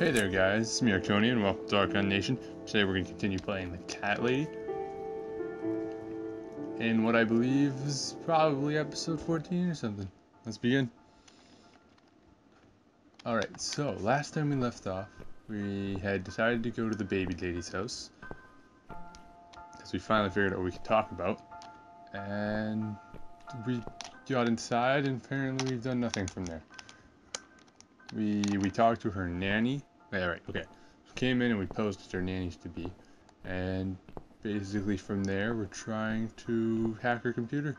Hey there guys, it's me Arkonian, welcome to Arkon Nation. Today we're going to continue playing the Cat Lady in what I believe is probably episode 14 or something. Let's begin. Alright, so last time we left off, we had decided to go to the baby lady's house because we finally figured out what we could talk about, and we got inside and apparently we've done nothing from there. We talked to her nanny. Alright, okay. We came in and we posed as her nannies to be. And basically from there we're trying to hack her computer.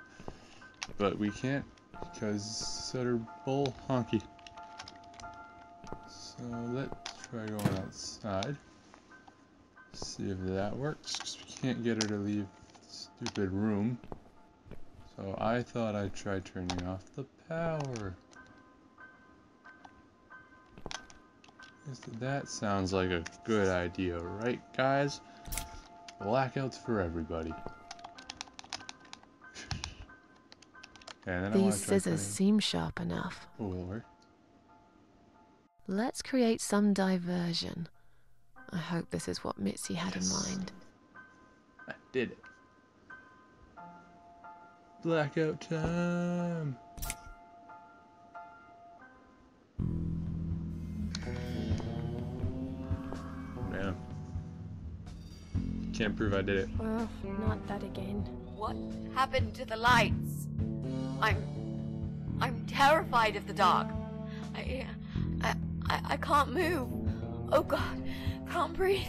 But we can't because they're bull honky. So let's try going outside. See if that works. Because we can't get her to leave the stupid room. So I thought I'd try turning off the power. That sounds like a good idea, right guys? Blackouts for everybody. And then These scissors seem sharp enough. Oh, will it work? Let's create some diversion. I hope this is what Mitzi had in mind. I did it. Blackout time. Man. Can't prove I did it. Oh, not that again. What happened to the lights? I'm terrified of the dark. I can't move. Oh God, can't breathe.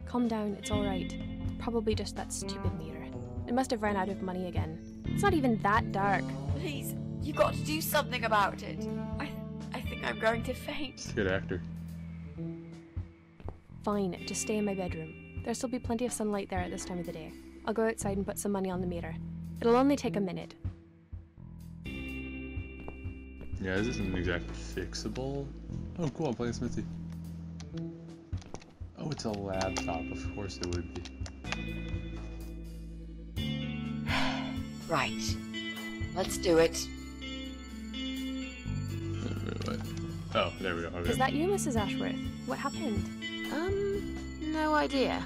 Calm down, it's alright. Probably just that stupid mirror. It must have run out of money again. It's not even that dark. Please, you got to do something about it. I think I'm going to faint. He's a good actor. Fine, just stay in my bedroom. There'll still be plenty of sunlight there at this time of the day. I'll go outside and put some money on the meter. It'll only take a minute. Yeah, this isn't exactly fixable. Oh cool, I'm playing Smithy. Oh, it's a laptop, of course it would be. Right, let's do it. Wait. Oh, there we go. Okay. Is that you, Mrs. Ashworth? What happened? No idea.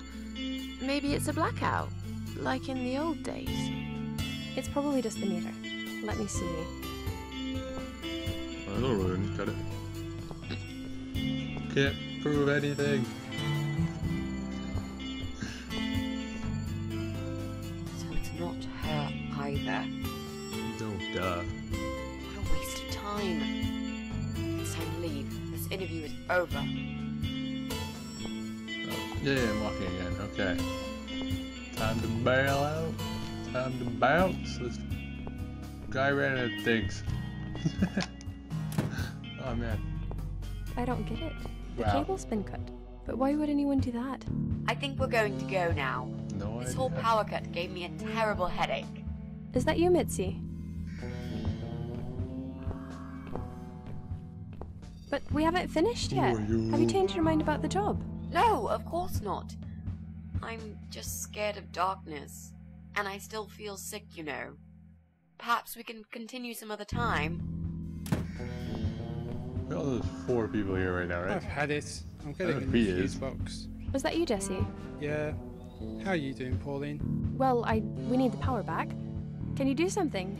Maybe it's a blackout, like in the old days. It's probably just the meter. Let me see. I don't really cut it. Can't prove anything. So it's not her either. No, duh. What a waste of time. It's time to leave. This interview is over. Yeah, I'm walking again. Okay. Time to bail out. Time to bounce. This guy ran out of things. Oh man. I don't get it. The Wow. cable's been cut. But why would anyone do that? I think we're going to go now. No This idea. whole power cut gave me a terrible headache. Is that you, Mitzi? But we haven't finished yet. Who are you? Have you changed your mind about the job? No, of course not. I'm just scared of darkness. And I still feel sick, you know. Perhaps we can continue some other time. Well, there's 4 people here right now, right? I've had it. I'm getting a He new is. fuse box. Was that you, Jesse? Yeah. How are you doing, Pauline? Well, we need the power back. Can you do something?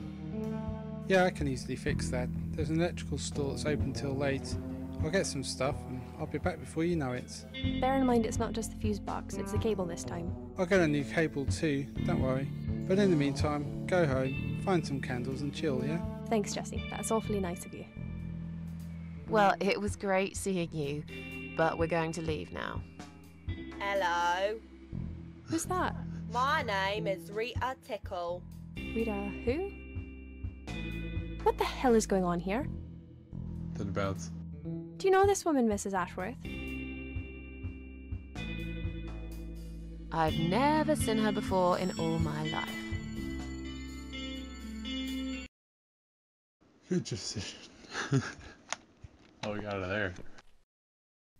Yeah, I can easily fix that. There's an electrical store that's open till late. I'll get some stuff and I'll be back before you know it. Bear in mind it's not just the fuse box, it's the cable this time. I'll get a new cable too, don't worry. But in the meantime, go home, find some candles and chill, yeah? Thanks, Jesse. That's awfully nice of you. Well, it was great seeing you, but we're going to leave now. Hello, Who's that? my name is Rita Tickle. Rita who? What the hell is going on here? Did bounce. Do you know this woman, Mrs. Ashworth? I've never seen her before in all my life. Good decision. Oh, we got out of there.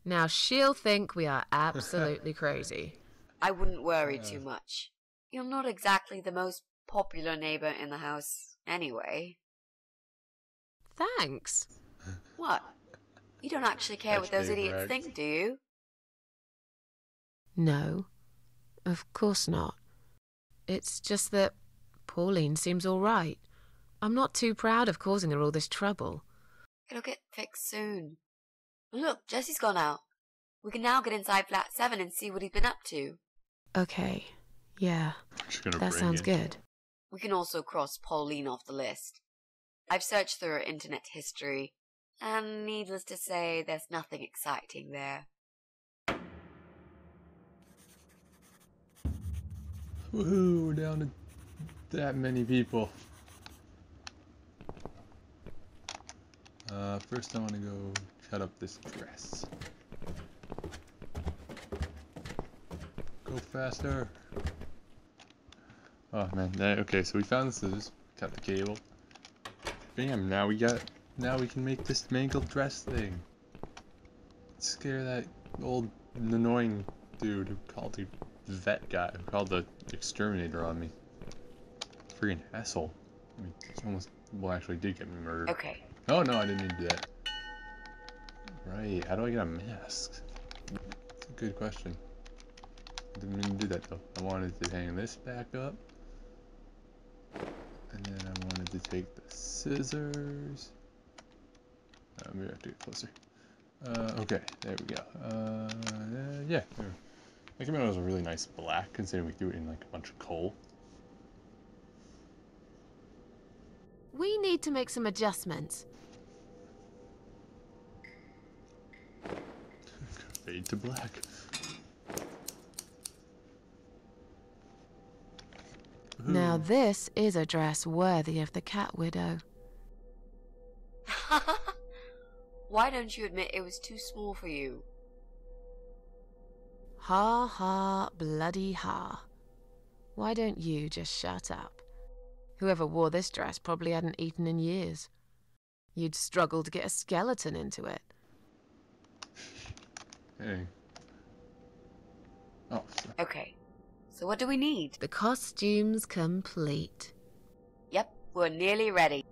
Now she'll think we are absolutely crazy. I wouldn't worry too much. You're not exactly the most popular neighbor in the house anyway. Thanks. What? You don't actually care what those Hashtag idiots right. think, do you? No, of course not. It's just that Pauline seems all right. I'm not too proud of causing her all this trouble. It'll get fixed soon. Look, Jesse's gone out. We can now get inside flat 7 and see what he's been up to. Okay, yeah, Just gonna that bring sounds it. good. We can also cross Pauline off the list. I've searched through her internet history, and needless to say, there's nothing exciting there. Woohoo, we're down to that many people. First I want to go cut up this dress. Go faster. Oh man, okay, so we found the scissors, cut the cable. Bam, now we can make this mangled dress thing. Scare that old annoying dude who called the vet guy, who called the exterminator on me. Freaking asshole. I mean, he almost, well, actually did get me murdered. Okay. Oh no, I didn't mean to do that. Right, how do I get a mask? That's a good question. I didn't mean to do that though. I wanted to hang this back up. And then I wanted to take the scissors. Maybe I have to get closer. Okay, there we go. Yeah, there. I came out as a really nice black, considering we threw it in like a bunch of coal. We need to make some adjustments. Fade to black. Now this is a dress worthy of the cat widow. Why don't you admit it was too small for you? Ha ha, bloody ha. Why don't you just shut up? Whoever wore this dress probably hadn't eaten in years. You'd struggle to get a skeleton into it. Hey. Oh, sorry. Okay. So what do we need? The costume's complete. Yep, we're nearly ready.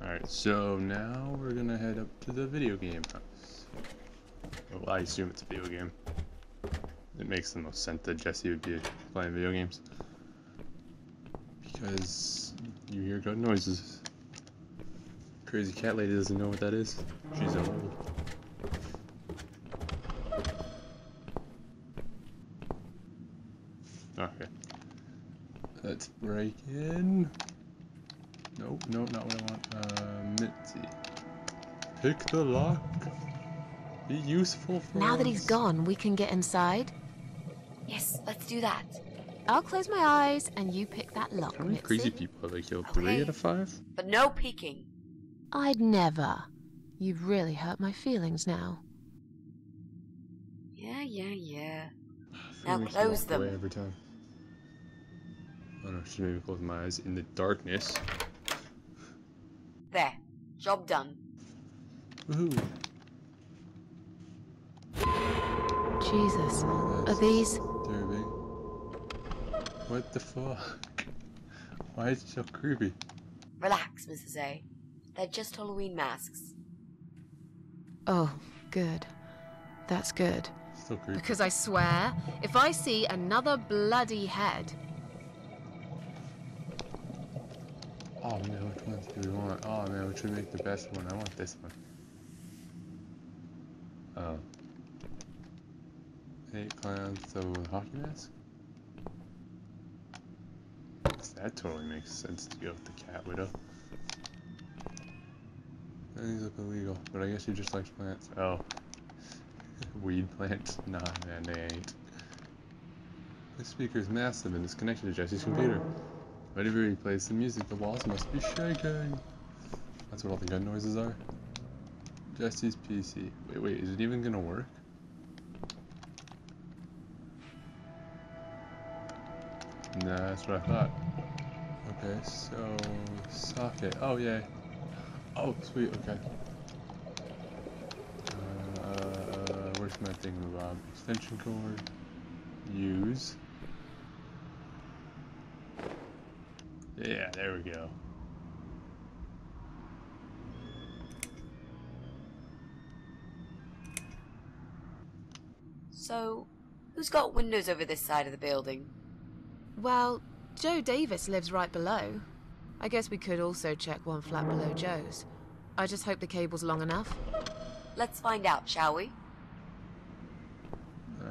Alright, so now we're gonna head up to the video game house. Well, I assume it's a video game. It makes the most sense that Jesse would be playing video games. Because you hear good noises. Crazy cat lady doesn't know what that is. She's old. Okay. Let's break in. Nope, no, not what I want. Mitzi. Pick the lock. Be useful for Now that us. he's gone, we can get inside. Yes, let's do that. I'll close my eyes and you pick that lock, How many Mitzi. crazy people have I killed? Okay. 3 out of 5? But no peeking. I'd never. You've really hurt my feelings now. Yeah. It Now makes me close walk them. away every time. Oh no, she made me close my eyes in the darkness. There. Job done. Woohoo! Jesus. Oh, Are that's these... disturbing. What the fuck? Why is it so creepy? Relax, Mrs. A. They're just Halloween masks. Oh, good. That's good. Still creepy. Because I swear, if I see another bloody head... Oh man, which ones do we want? Oh man, which would make the best one? I want this one. Oh. 8 clowns, so with a hockey mask? That totally makes sense to go with the cat widow. And these look illegal, but I guess he just likes plants. Oh. Weed plants? Nah, man, they ain't. This speaker is massive and is connected to Jesse's computer. Whenever he plays the music, the walls must be shaking. That's what all the gun noises are. Jesse's PC. Wait, is it even gonna work? Nah, that's what I thought. Okay, so socket. Oh yay. Oh sweet. Okay. Where's my thingamabob? Extension cord. Use. Yeah, there we go. So, who's got windows over this side of the building? Well, Joe Davis lives right below. I guess we could also check one flat below Joe's. I just hope the cable's long enough. Let's find out, shall we?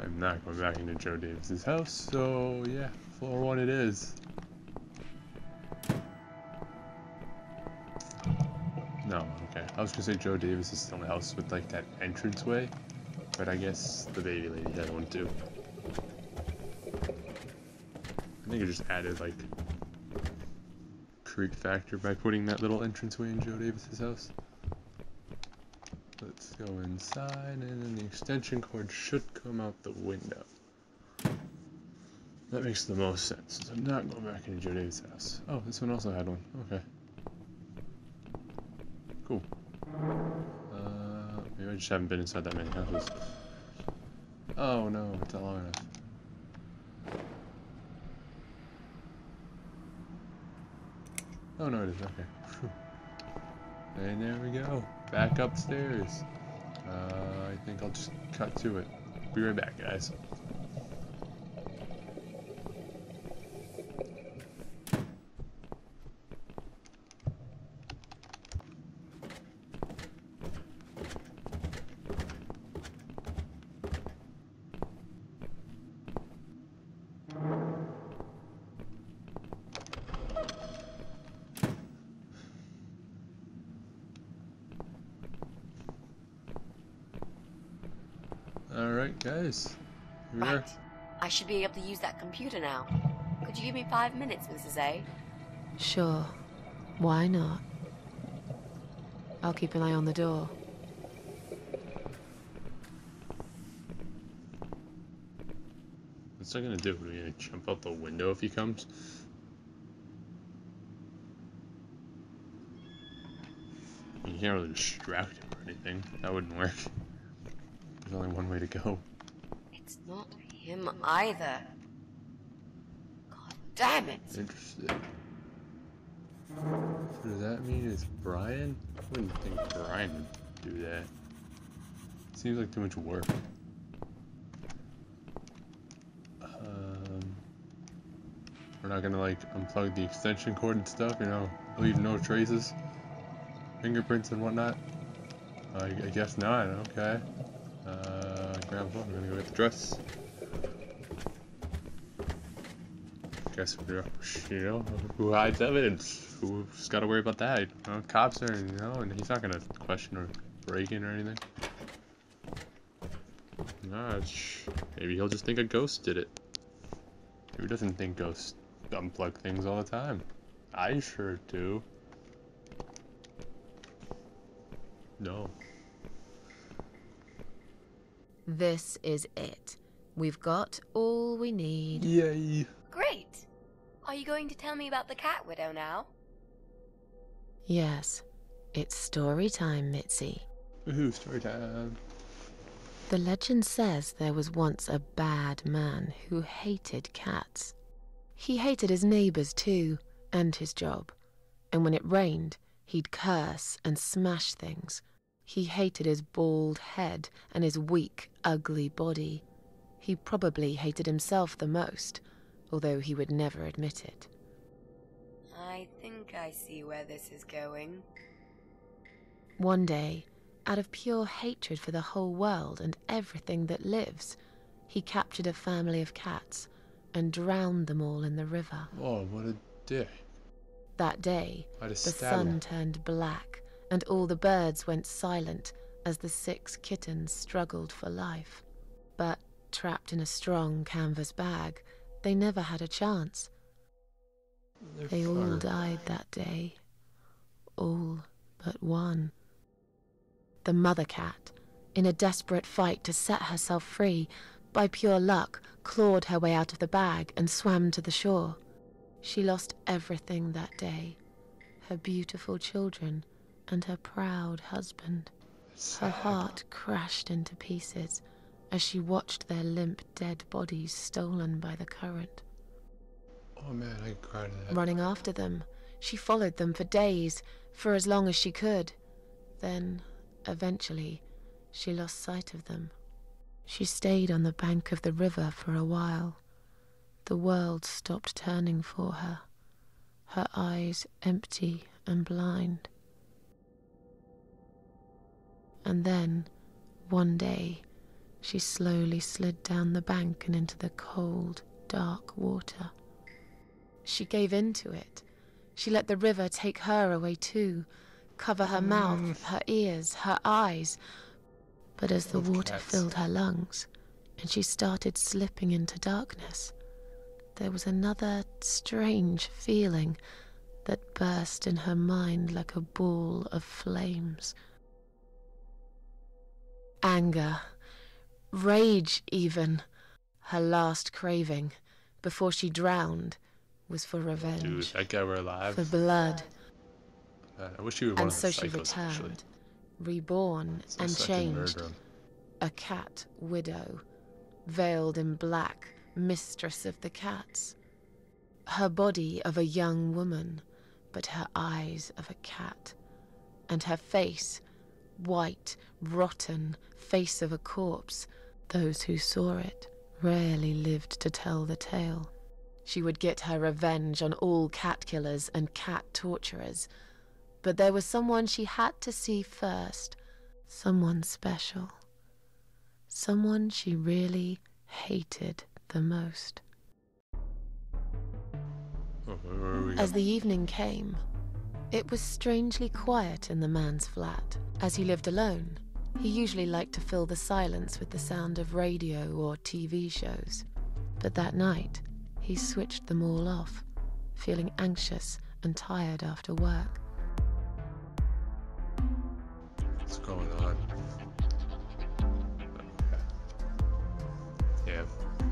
I'm not going back into Joe Davis's house, so yeah, floor 1 it is. No, okay. I was gonna say Joe Davis is still in the house with like that entranceway, but I guess the baby lady had one too. I think it just added like creep factor by putting that little entranceway in Joe Davis's house. Let's go inside, and then the extension cord should come out the window. That makes the most sense, since I'm not going back into Joe Davis' house. Oh, this one also had one. Okay. Cool. Maybe I just haven't been inside that many houses. Oh no, it's not long enough. Oh no, it is. Okay. Whew. And there we go. Back upstairs. I think I'll just cut to it. Be right back, guys. Alright guys, here we are. Right. I should be able to use that computer now. Could you give me 5 minutes, Mrs. A? Sure. Why not? I'll keep an eye on the door. What's that gonna do? Are we gonna jump out the window if he comes? You can't really distract him or anything. That wouldn't work. There's only one way to go. It's not him either. God damn it! Interesting. So does that mean it's Brian? I wouldn't think Brian would do that. Seems like too much work. We're not gonna like unplug the extension cord and stuff, you know, leave no traces, fingerprints and whatnot. I guess not. Okay. Grab one. We're gonna go get the dress. Guess we're, you know, who hides evidence? Who's got to worry about that? You know, cops are, you know, and he's not gonna question or break in or anything. Nah, maybe he'll just think a ghost did it. Who doesn't think ghosts unplug things all the time? I sure do. No. This is it. We've got all we need. Yay. Great! Are you going to tell me about the cat widow now? Yes. It's story time, Mitzi. Woohoo, story time. The legend says there was once a bad man who hated cats. He hated his neighbors too, and his job. And when it rained, he'd curse and smash things. He hated his bald head and his weak, ugly body. He probably hated himself the most, although he would never admit it. I think I see where this is going. One day, out of pure hatred for the whole world and everything that lives, he captured a family of cats and drowned them all in the river. Oh, what a dick. That day, the sun turned black and all the birds went silent as the 6 kittens struggled for life. But trapped in a strong canvas bag, they never had a chance. They all died that day. All but one. The mother cat, in a desperate fight to set herself free, by pure luck, clawed her way out of the bag and swam to the shore. She lost everything that day. Her beautiful children and her proud husband. Her heart crashed into pieces as she watched their limp, dead bodies stolen by the current. Oh man, I cried at that. Running after them, she followed them for days, for as long as she could. Then, eventually, she lost sight of them. She stayed on the bank of the river for a while. The world stopped turning for her, her eyes empty and blind. And then, one day, she slowly slid down the bank and into the cold, dark water. She gave in to it. She let the river take her away too, cover her mouth, her ears, her eyes. But as the water filled her lungs, and she started slipping into darkness, there was another strange feeling that burst in her mind like a ball of flames. Anger, rage even. Her last craving, before she drowned, was for revenge. Dude, that guy were alive. For blood. I wish you were one And of so the she psychos, returned, actually. reborn So and such a changed. murderer. A cat widow, veiled in black, mistress of the cats. Her body of a young woman, but her eyes of a cat. And her face, white, rotten, face of a corpse. Those who saw it rarely lived to tell the tale. She would get her revenge on all cat killers and cat torturers. But there was someone she had to see first. Someone special. Someone she really hated the most. Oh, where are we As going? the evening came, it was strangely quiet in the man's flat. As he lived alone, he usually liked to fill the silence with the sound of radio or TV shows. But that night, he switched them all off, feeling anxious and tired after work. What's going on?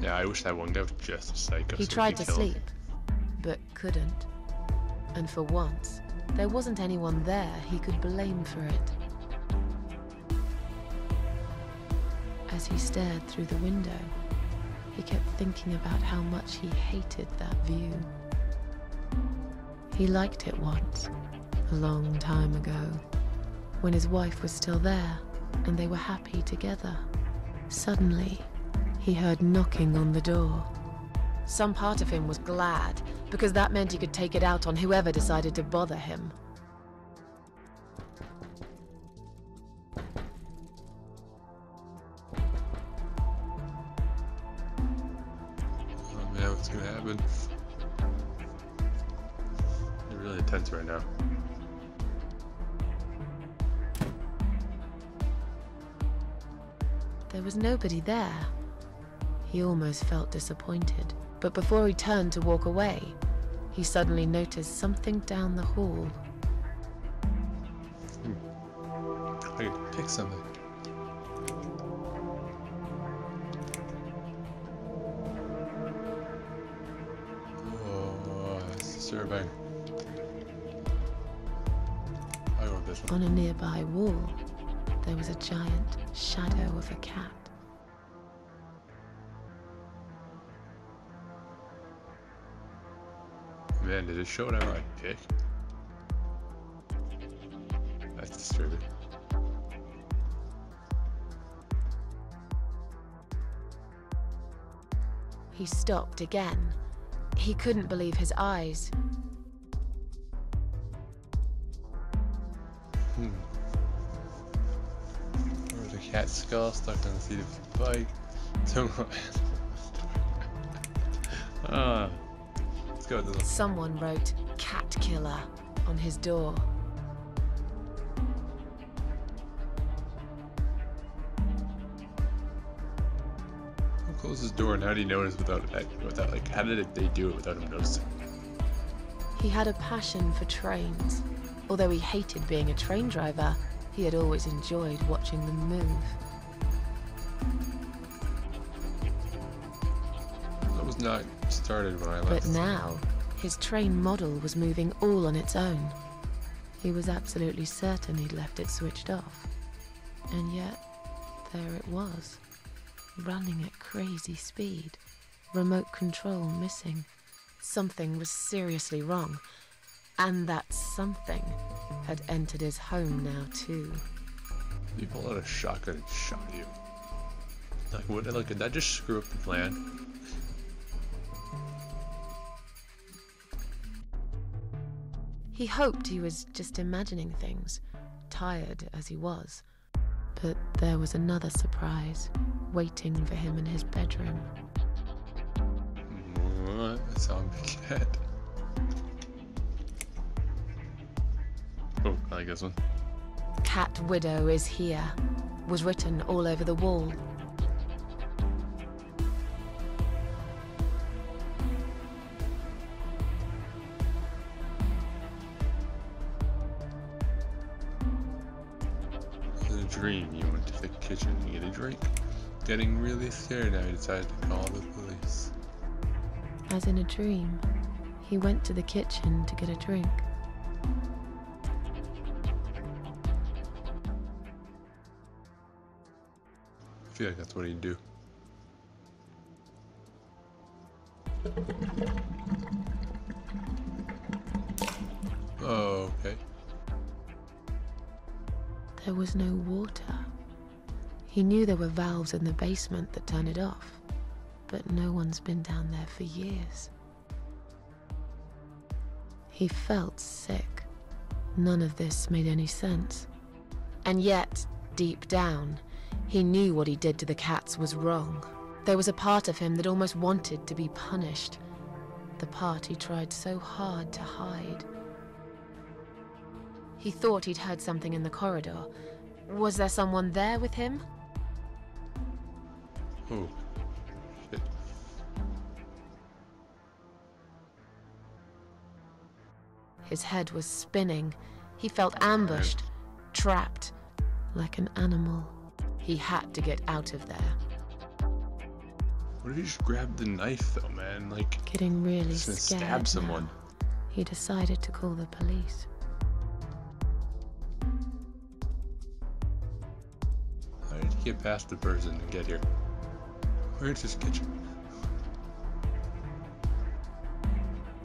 Yeah, I wish that one guy was just a psycho. He so we tried could to kill him. sleep, but couldn't. And for once, there wasn't anyone there he could blame for it. As he stared through the window, he kept thinking about how much he hated that view. He liked it once, a long time ago, when his wife was still there and they were happy together. Suddenly, he heard knocking on the door. Some part of him was glad, because that meant he could take it out on whoever decided to bother him. Oh man, what's gonna happen? You're really intense right now. There was nobody there. He almost felt disappointed, but before he turned to walk away, he suddenly noticed something down the hall. I can pick something. Oh, that's disturbing. I go with this one. On a nearby wall, there was a giant shadow of a cat. Man, did it show whatever I pick? That's disturbing. He stopped again. He couldn't believe his eyes. There was a cat skull stuck on the seat of the bike. Let's go with this one. Someone wrote "cat killer" on his door. Who closed his door and how did he notice without like, how did they do it without him noticing? He had a passion for trains. Although he hated being a train driver, he had always enjoyed watching them move. That was not started when I left. But now, his train model was moving all on its own. He was absolutely certain he'd left it switched off. And yet, there it was, running at crazy speed, remote control missing. Something was seriously wrong, and that something had entered his home now too. You pulled out a shotgun and shot you. Like, did that just screw up the plan? He hoped he was just imagining things, tired as he was. But there was another surprise waiting for him in his bedroom. What? A zombie cat. Oh, I like this one. Cat Widow is here, was written all over the wall. In a dream, you went to the kitchen to get a drink. Getting really scared now, you decided to call the police. As in a dream, he went to the kitchen to get a drink. I feel like that's what he'd do. Oh, okay. There was no water. He knew there were valves in the basement that turned it off, but no one's been down there for years. He felt sick. None of this made any sense. And yet, deep down, he knew what he did to the cats was wrong. There was a part of him that almost wanted to be punished. The part he tried so hard to hide. He thought he'd heard something in the corridor. Was there someone there with him? Oh, shit. His head was spinning. He felt ambushed, trapped, like an animal. He had to get out of there. What if you just grabbed the knife, though, man? Like, Getting really just gonna scared stab someone. now, he decided to call the police. How did you get past the person and get here? Where's his kitchen?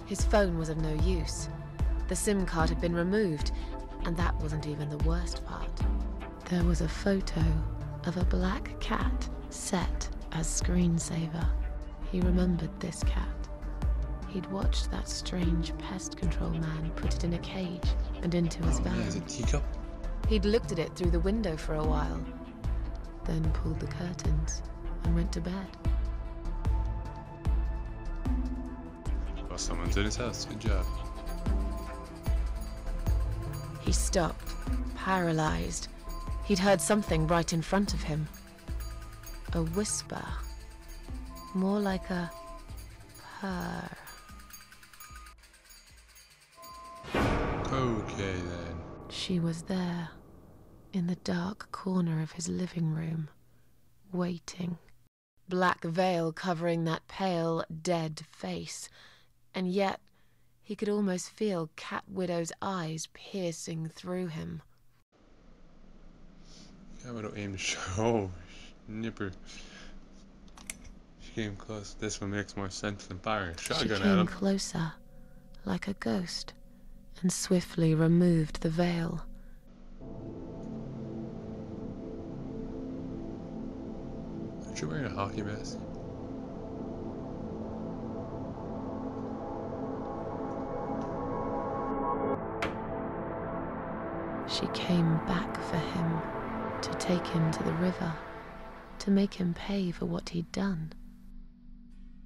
His phone was of no use. The SIM card had been removed, and that wasn't even the worst part. There was a photo of a black cat set as screensaver. He remembered this cat. He'd watched that strange pest control man put it in a cage and into his van. Man, is it teacup? He'd looked at it through the window for a while, then pulled the curtains and went to bed. Well, someone's in his house. Good job. He stopped, paralyzed. He'd heard something right in front of him. A whisper. More like a purr. Okay, then. She was there, in the dark corner of his living room, waiting. Black veil covering that pale, dead face. And yet, he could almost feel Cat Widow's eyes piercing through him. Cat Widow aimed to show. Oh, nipper. She came close. This one makes more sense than firing a She shotgun at came him. closer, like a ghost, and swiftly removed the veil. Aren't you wearing a hockey mask? She came back for him, to take him to the river, to make him pay for what he'd done.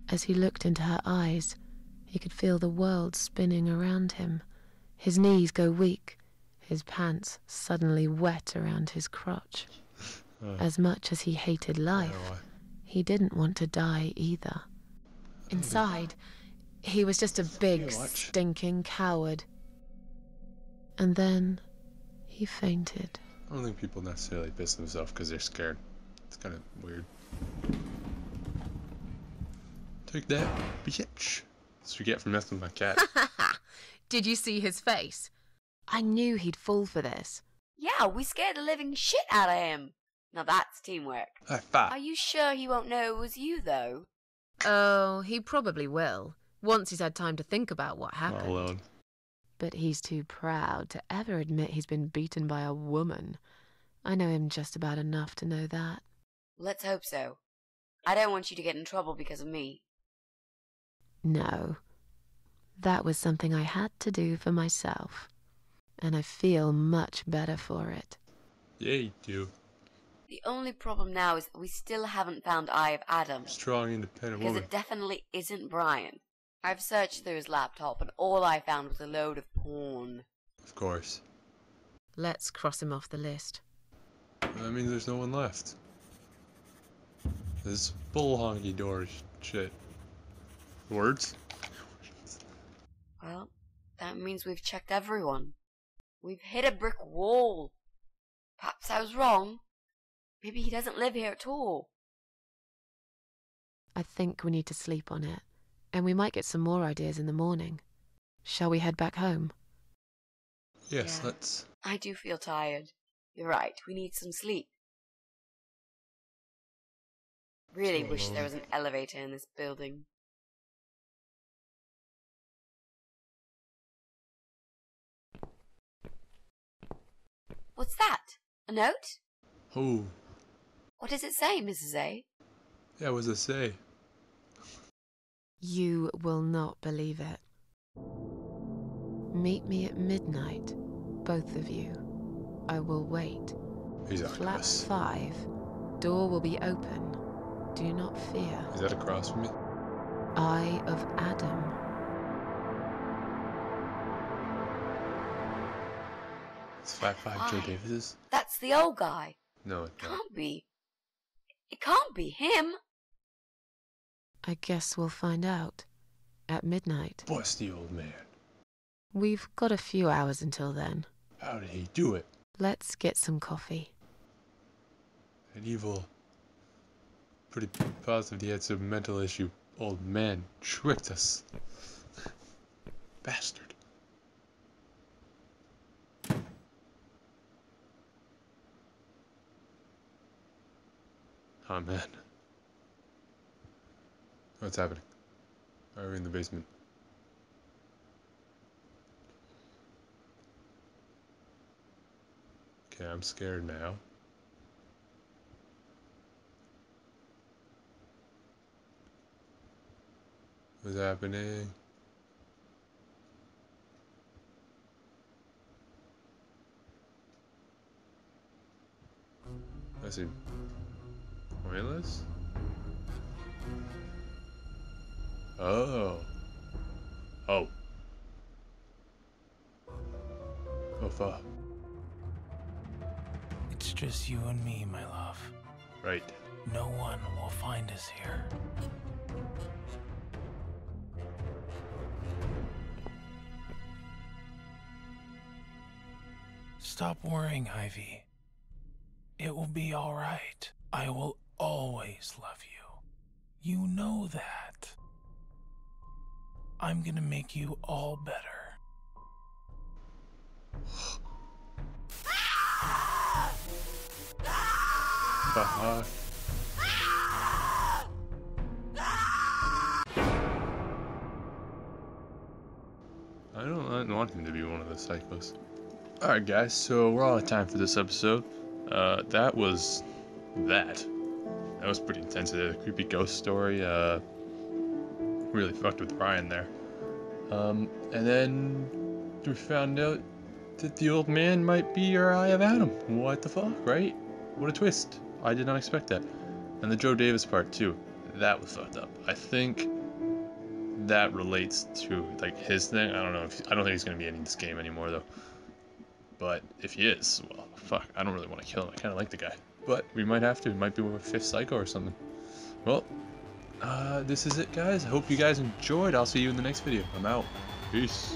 As he looked into her eyes, he could feel the world spinning around him, his knees go weak, his pants suddenly wet around his crotch. As much as he hated life, he didn't want to die either. Inside, he was just a big, stinking coward. And then he fainted. I don't think people necessarily piss themselves because they're scared. It's kind of weird. Take that, bitch. That's what you get for messing with my cat. Did you see his face? I knew he'd fall for this. Yeah, we scared the living shit out of him. Now that's teamwork. High five. Are you sure he won't know it was you, though? Oh, he probably will, once he's had time to think about what happened. All alone. But he's too proud to ever admit he's been beaten by a woman. I know him just about enough to know that. Let's hope so. I don't want you to get in trouble because of me. No. That was something I had to do for myself. And I feel much better for it. Yeah, you do. The only problem now is that we still haven't found Eye of Adam. Strong, independent Because woman. it definitely isn't Brian. I've searched through his laptop and all I found was a load of porn. Of course. Let's cross him off the list. That means there's no one left. This full honky-dory shit. Words? Well, that means we've checked everyone. We've hit a brick wall. Perhaps I was wrong. Maybe he doesn't live here at all. I think we need to sleep on it. And we might get some more ideas in the morning. Shall we head back home? Yes, Yeah. let's... I do feel tired. You're right, we need some sleep. Really So wish there alone. was an elevator in this building. What's that? A note? Oh, What does it say, Mrs. A? yeah, what does it say? You will not believe it. Meet me at midnight, both of you. I will wait. He's Flat Artemis. 5. Door will be open. Do not fear. Is that across from me? Eye of Adam. It's Flat 5 Joe Davis's? That's the old guy. No, it's not. Can't be. It can't be him. I guess we'll find out. At midnight. Busty old man. We've got a few hours until then. How did he do it? Let's get some coffee. An evil, pretty positive he had some mental issue. Old man tricked us. Bastard. Oh man. What's happening? Why are we in the basement? Okay, I'm scared now. What's happening? I see. Pointless? Oh. Oh. Oh, fuck. It's just you and me, my love. Right. No one will find us here. Stop worrying, Ivy. It will be all right. I will always love you. You know that. I'm gonna make you all better. Fuck. I don't want him to be one of the psychos. Alright guys, so we're all out of time for this episode. That was that. That was pretty intense. The creepy ghost story, really fucked with Brian there. And then we found out that the old man might be our Eye of Adam. What the fuck, right? What a twist. I did not expect that. And the Joe Davis part too. That was fucked up. I think that relates to like his thing. I don't know if I don't think he's gonna be in this game anymore though. But if he is, well, fuck. I don't really want to kill him. I kind of like the guy. But we might have to. It might be a fifth psycho or something. Well, this is it, guys. I hope you guys enjoyed. I'll see you in the next video. I'm out. Peace.